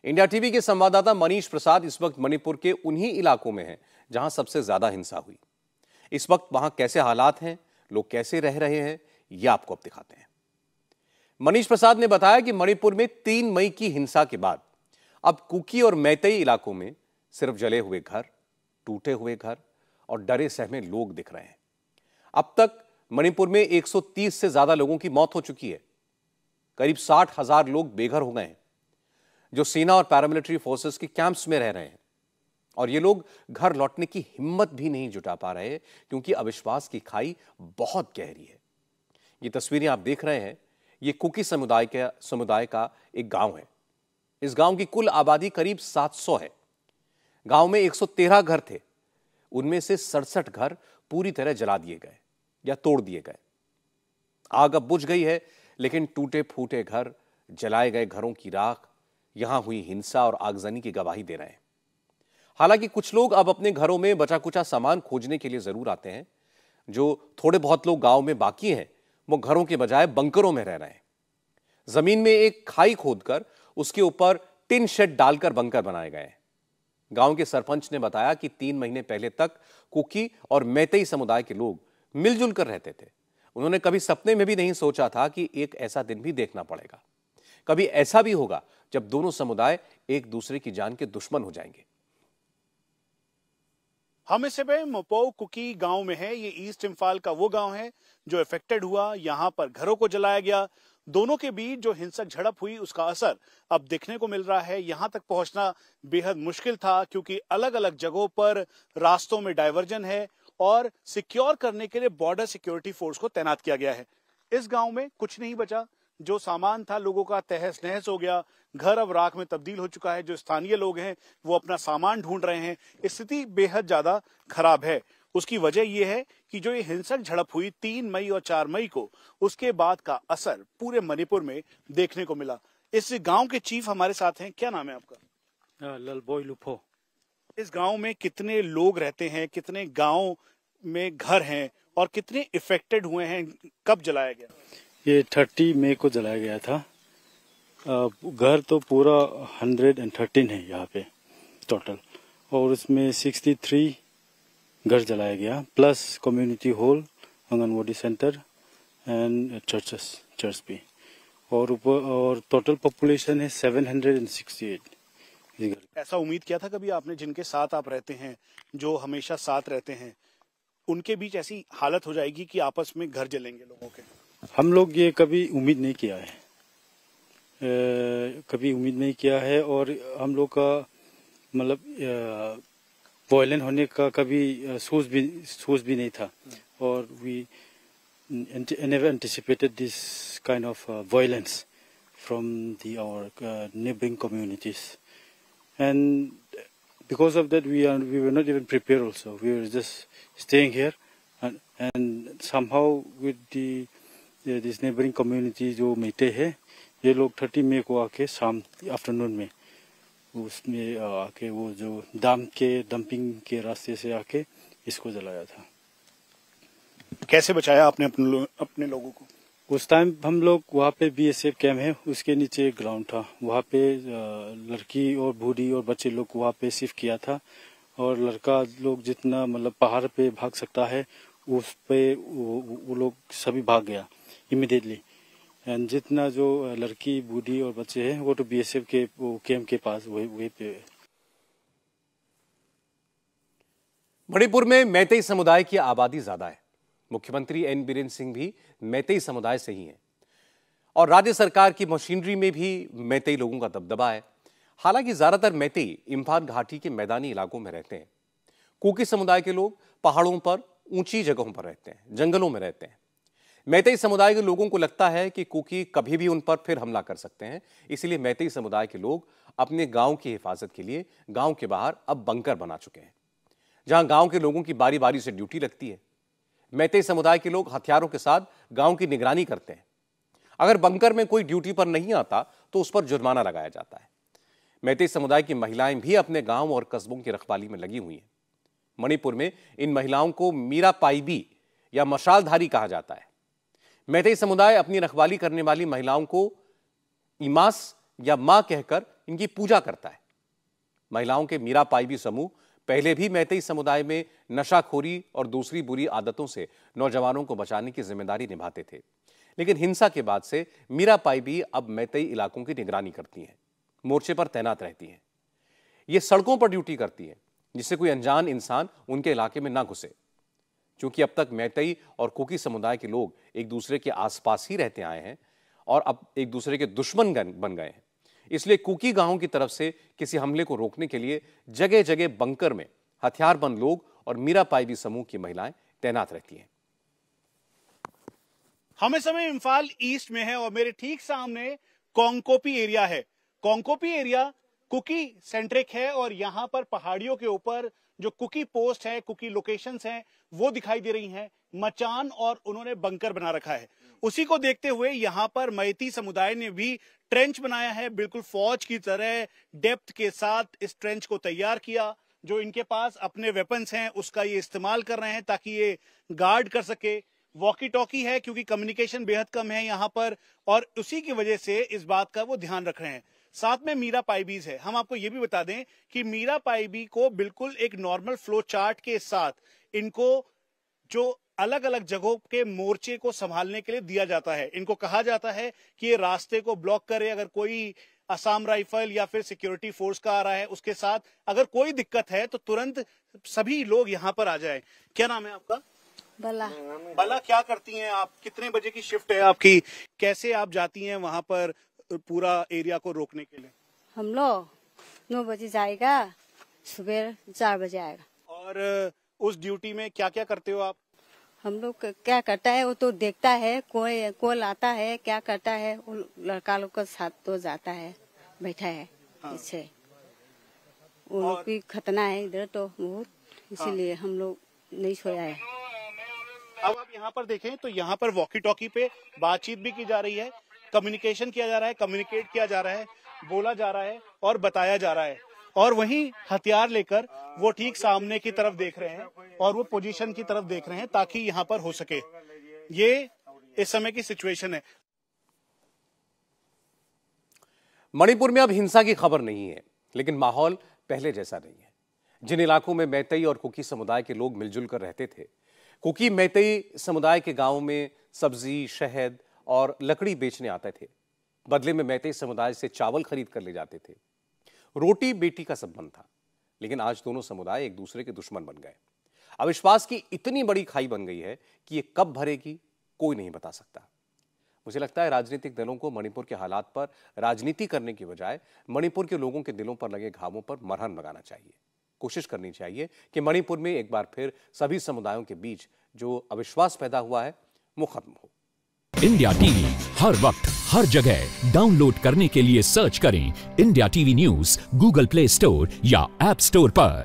India TV के संवाददाता मनीष प्रसाद इस वक्त मणिपुर के उन्हीं इलाकों में हैं जहां सबसे ज्यादा हिंसा हुई। इस वक्त वहां कैसे हालात हैं, लोग कैसे रह रहे हैं, यह आपको अब दिखाते हैं। मनीष प्रसाद ने बताया कि मणिपुर में 3 मई की हिंसा के बाद अब कुकी और मैतेई इलाकों में सिर्फ जले हुए घर, टूटे हुए घर और डरे सहमे लोग दिख रहे हैं। अब तक मणिपुर में 130 से ज्यादा लोगों की मौत हो चुकी है। करीब 60,000 लोग बेघर हो गए हैं, जो सेना और पैरामिलिट्री फोर्सेस के कैंप्स में रह रहे हैं। और ये लोग घर लौटने की हिम्मत भी नहीं जुटा पा रहे, क्योंकि अविश्वास की खाई बहुत गहरी है। ये तस्वीरें आप देख रहे हैं, ये कुकी समुदाय का एक गांव है। इस गांव की कुल आबादी करीब 700 है। गांव में 113 घर थे, उनमें से 67 घर पूरी तरह जला दिए गए या तोड़ दिए गए। आग अब बुझ गई है, लेकिन टूटे फूटे घर, जलाए गए घरों की राख यहां हुई हिंसा और आगजनी की गवाही दे रहे हैं। हालांकि कुछ लोग अब अपने घरों में बचा कुचा सामान खोजने के लिए जरूर आते हैं। जो थोड़े बहुत लोग गांव में बाकी हैं, वो घरों के बजाय बंकरों में रह रहे हैं। जमीन में एक खाई खोदकर उसके ऊपर टिन शेड डालकर बंकर बनाए गए हैं। गांव के सरपंच ने बताया कि 3 महीने पहले तक कुकी और मैतेई समुदाय के लोग मिलजुल कर रहते थे। उन्होंने कभी सपने में भी नहीं सोचा था कि एक ऐसा दिन भी देखना पड़ेगा। कभी ऐसा भी होगा जब दोनों समुदाय एक दूसरे की जान के दुश्मन हो जाएंगे। हम इस समय मोपो कुकी गांव में है। ये ईस्ट इम्फाल का वो गांव है जो इफेक्टेड हुआ। यहाँ पर घरों को जलाया गया। दोनों के बीच जो हिंसक झड़प हुई, उसका असर अब देखने को मिल रहा है। यहाँ तक पहुंचना बेहद मुश्किल था, क्योंकि अलग अलग जगहों पर रास्तों में डायवर्जन है और सिक्योर करने के लिए बॉर्डर सिक्योरिटी फोर्स को तैनात किया गया है। इस गांव में कुछ नहीं बचा। जो सामान था लोगों का तहस नहस हो गया। घर अब राख में तब्दील हो चुका है। जो स्थानीय लोग हैं वो अपना सामान ढूंढ रहे हैं। स्थिति बेहद ज्यादा खराब है। उसकी वजह यह है कि जो ये हिंसक झड़प हुई 3 मई और 4 मई को, उसके बाद का असर पूरे मणिपुर में देखने को मिला। इस गांव के चीफ हमारे साथ हैं। क्या नाम है आपका? ललबोई लुफो। इस गांव में कितने लोग रहते हैं, कितने गांव में घर हैं और कितने इफेक्टेड हुए हैं? कब जलाया गया? ये 30 मई को जलाया गया था। घर तो पूरा 113 है यहाँ पे टोटल, और उसमें 63 घर जलाया गया, plus community hall, anganwadi centre and church भी। और टोटल पॉपुलेशन है 768। ऐसा उम्मीद किया था कभी आपने, जिनके साथ आप रहते हैं, जो हमेशा साथ रहते हैं, उनके बीच ऐसी हालत हो जाएगी कि आपस में घर जलेंगे लोगों के? हम लोग ये कभी उम्मीद नहीं किया है। कभी उम्मीद नहीं किया है, और हम लोग का मतलब वायलेंट होने का कभी सोच भी नहीं था। और we never anticipated this kind of violence from our neighboring communities, and because of that we were not even prepared. Also, we were just staying here, and somehow with this neighboring community जो मेटे है, ये लोग 30 मई को आके शाम afternoon में उसमें आके वो जो डंपिंग के रास्ते से आके इसको जलाया था। कैसे बचाया आपने अपने लोगों को? उस टाइम हम लोग वहाँ पे BSF कैंप है, उसके नीचे एक ग्राउंड था, वहाँ पे लड़की और बूढ़ी और बच्चे लोग वहाँ पे शिफ्ट किया था। और लड़का लोग जितना मतलब पहाड़ पे भाग सकता है, उस पे वो लोग सभी भाग गया इमीडिएटली। एंड जितना जो लड़की बूढ़ी और बच्चे हैं वो तो BSF के वो कैंप के पास वही पे। मणिपुर में मैतेई समुदाय की आबादी ज्यादा है। मुख्यमंत्री एन बीरेन सिंह भी मैतेई समुदाय से ही हैं, और राज्य सरकार की मशीनरी में भी मैतेई लोगों का दबदबा है। हालांकि ज्यादातर मैतेई इम्फाल घाटी के मैदानी इलाकों में रहते हैं। कुकी समुदाय के लोग पहाड़ों पर, ऊंची जगहों पर रहते हैं, जंगलों में रहते हैं। मैतेई समुदाय के लोगों को लगता है कि कुकी कभी भी उन पर फिर हमला कर सकते हैं, इसलिए मैतेई समुदाय के लोग अपने गांव की हिफाजत के लिए गांव के बाहर अब बंकर बना चुके हैं, जहां गांव के लोगों की बारी बारी से ड्यूटी लगती है। मैतेई समुदाय के लोग हथियारों के साथ गांव की निगरानी करते हैं। अगर बंकर में कोई ड्यूटी पर नहीं आता तो उस पर जुर्माना लगाया जाता है। मैतेई समुदाय की महिलाएं भी अपने गांव और कस्बों की रखवाली में लगी हुई हैं। मणिपुर में इन महिलाओं को मीरा पाइबी या मशालधारी कहा जाता है। मैतेई समुदाय अपनी रखवाली करने वाली महिलाओं को इमास या मां कहकर इनकी पूजा करता है। महिलाओं के मीरा पाइबी समूह पहले भी मैतेई समुदाय में नशाखोरी और दूसरी बुरी आदतों से नौजवानों को बचाने की जिम्मेदारी निभाते थे, लेकिन हिंसा के बाद से मीरा पाइबी अब मैतेई इलाकों की निगरानी करती हैं, मोर्चे पर तैनात रहती हैं। ये सड़कों पर ड्यूटी करती हैं, जिससे कोई अनजान इंसान उनके इलाके में ना घुसे। क्योंकि अब तक मैतेई और कुकी समुदाय के लोग एक दूसरे के आसपास ही रहते आए हैं और अब एक दूसरे के दुश्मन बन गए हैं, इसलिए कुकी गांवों की तरफ से किसी हमले को रोकने के लिए जगह जगह बंकर में हथियारबंद लोग और मीरा पाइबी समूह की महिलाएं तैनात रहती हैं। हम इस समय इम्फाल ईस्ट में है और मेरे ठीक सामने कोंगकोपी एरिया है। कोंगकोपी एरिया कुकी सेंट्रिक है और यहाँ पर पहाड़ियों के ऊपर जो कुकी पोस्ट है, कुकी लोकेशंस हैं, वो दिखाई दे रही हैं, मचान, और उन्होंने बंकर बना रखा है। उसी को देखते हुए यहाँ पर मैती समुदाय ने भी ट्रेंच बनाया है, बिल्कुल फौज की तरह डेप्थ के साथ इस ट्रेंच को तैयार किया। जो इनके पास अपने वेपन्स हैं उसका ये इस्तेमाल कर रहे हैं ताकि ये गार्ड कर सके। वॉकी टॉकी है क्योंकि कम्युनिकेशन बेहद कम है यहाँ पर, और उसी की वजह से इस बात का वो ध्यान रख रहे हैं। साथ में मीरा पाइबीज है। हम आपको ये भी बता दें कि मीरा पाइबी को बिल्कुल एक नॉर्मल फ्लो चार्ट के साथ इनको जो अलग अलग जगहों के मोर्चे को संभालने के लिए दिया जाता है। इनको कहा जाता है कि ये रास्ते को ब्लॉक करे, अगर कोई असम राइफल या फिर सिक्योरिटी फोर्स का आ रहा है उसके साथ अगर कोई दिक्कत है तो तुरंत सभी लोग यहाँ पर आ जाए। क्या नाम है आपका? बला। बला, क्या करती हैं आप? कितने बजे की शिफ्ट है आपकी? कैसे आप जाती हैं वहां पर पूरा एरिया को रोकने के लिए? हम लोग 9 बजे जाएगा, सुबह 4 बजे आएगा। और उस ड्यूटी में क्या क्या करते हो आप? हम लोग क्या करता है वो तो देखता है, कोई कॉल आता है क्या करता है, वो लड़का लोग के साथ तो जाता है, बैठा है। हाँ। इससे वो लोग की खतना है इधर तो बहुत, इसीलिए हाँ। हम लोग नहीं सोया है। अब आप यहाँ पर देखें तो यहाँ पर वॉकी टॉकी पे बातचीत भी की जा रही है, कम्युनिकेशन किया जा रहा है, कम्युनिकेट किया जा रहा है, बोला जा रहा है और बताया जा रहा है। और वहीं हथियार लेकर वो ठीक सामने की तरफ देख रहे हैं और वो पोजीशन की तरफ देख रहे हैं ताकि यहाँ पर हो सके। ये इस समय की सिचुएशन है। मणिपुर में अब हिंसा की खबर नहीं है, लेकिन माहौल पहले जैसा नहीं है। जिन इलाकों में मैतेई और कुकी समुदाय के लोग मिलजुल कर रहते थे, कुकी मैतेई समुदाय के गांवों में सब्जी, शहद और लकड़ी बेचने आते थे। बदले में मैतेई समुदाय से चावल खरीद कर ले जाते थे। रोटी बेटी का संबंध था, लेकिन आज दोनों समुदाय एक दूसरे के दुश्मन बन गए। अविश्वास की इतनी बड़ी खाई बन गई है कि ये कब भरेगी कोई नहीं बता सकता। मुझे लगता है राजनीतिक दलों को मणिपुर के हालात पर राजनीति करने की बजाय मणिपुर के लोगों के दिलों पर लगे घावों पर मरहम लगाना चाहिए। कोशिश करनी चाहिए कि मणिपुर में एक बार फिर सभी समुदायों के बीच जो अविश्वास पैदा हुआ है वो खत्म हो। इंडिया टीवी हर वक्त हर जगह डाउनलोड करने के लिए सर्च करें India TV news Google play store या ऐप स्टोर पर।